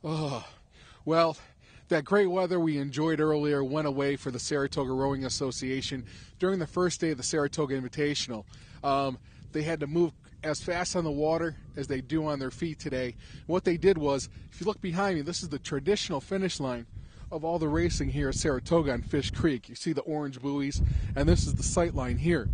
Oh, well, that great weather we enjoyed earlier went away for the Saratoga Rowing Association during the first day of the Saratoga Invitational. They had to move as fast on the water as they do on their feet today. What they did was, if you look behind me, this is the traditional finish line of all the racing here at Saratoga on Fish Creek. You see the orange buoys, and this is the sight line here.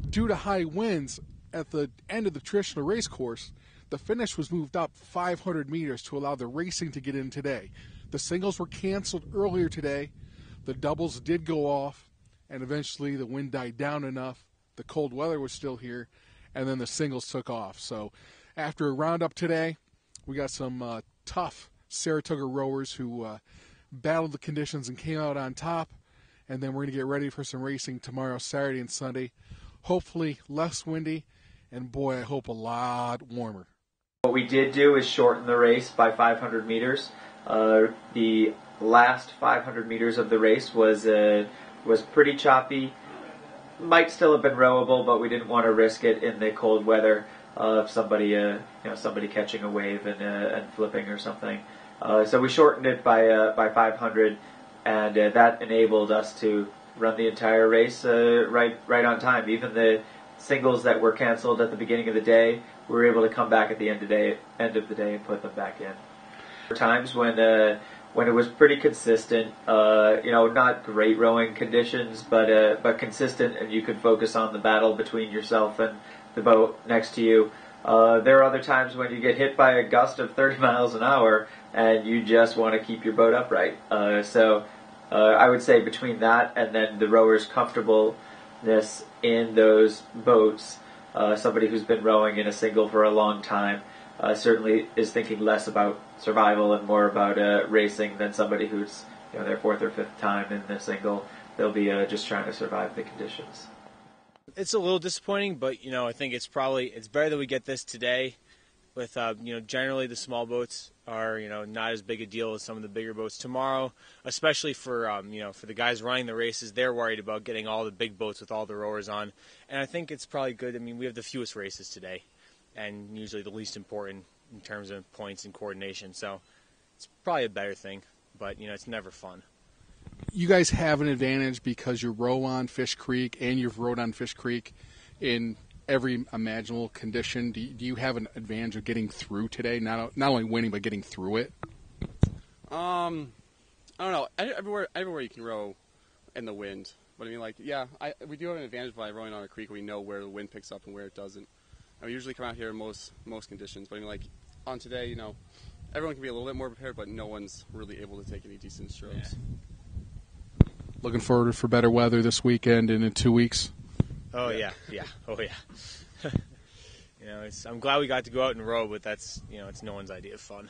Due to high winds at the end of the traditional race course, the finish was moved up 500 meters to allow the racing to get in today. The singles were canceled earlier today. The doubles did go off, and eventually the wind died down enough. The cold weather was still here, and then the singles took off. So after a roundup today, we got some tough Saratoga rowers who battled the conditions and came out on top. And then we're going to get ready for some racing tomorrow, Saturday and Sunday. Hopefully less windy, and boy, I hope a lot warmer. What we did do is shorten the race by 500 meters. The last 500 meters of the race was pretty choppy. Might still have been rowable, but we didn't want to risk it in the cold weather of somebody catching a wave and flipping or something. So we shortened it by 500, and that enabled us to run the entire race right on time. Even the singles that were canceled at the beginning of the day, we were able to come back at the end of the day and put them back in. There were times when it was pretty consistent, not great rowing conditions, but consistent, and you could focus on the battle between yourself and the boat next to you. There are other times when you get hit by a gust of 30 miles an hour and you just want to keep your boat upright. So I would say between that and then the rowers' comfortableness in those boats, somebody who's been rowing in a single for a long time certainly is thinking less about survival and more about racing than somebody who's their fourth or fifth time in the single. They'll be just trying to survive the conditions. It's a little disappointing, but I think it's better that we get this today. With generally the small boats are not as big a deal as some of the bigger boats. Tomorrow, especially for for the guys running the races, they're worried about getting all the big boats with all the rowers on. And I think it's probably good. I mean, we have the fewest races today, and usually the least important in terms of points and coordination. So it's probably a better thing, but it's never fun. You guys have an advantage because you row on Fish Creek and you've rowed on Fish Creek in every imaginable condition. Do you have an advantage of getting through today? Not only winning, but getting through it? I don't know. Everywhere you can row in the wind. But I mean, we do have an advantage by rowing on a creek. We know where the wind picks up and where it doesn't. And we usually come out here in most conditions. But I mean, on today, everyone can be a little bit more prepared, but no one's really able to take any decent strokes. Yeah. Looking forward for better weather this weekend and in 2 weeks? Oh yeah. Oh yeah. I'm glad we got to go out and row, but that's it's no one's idea of fun.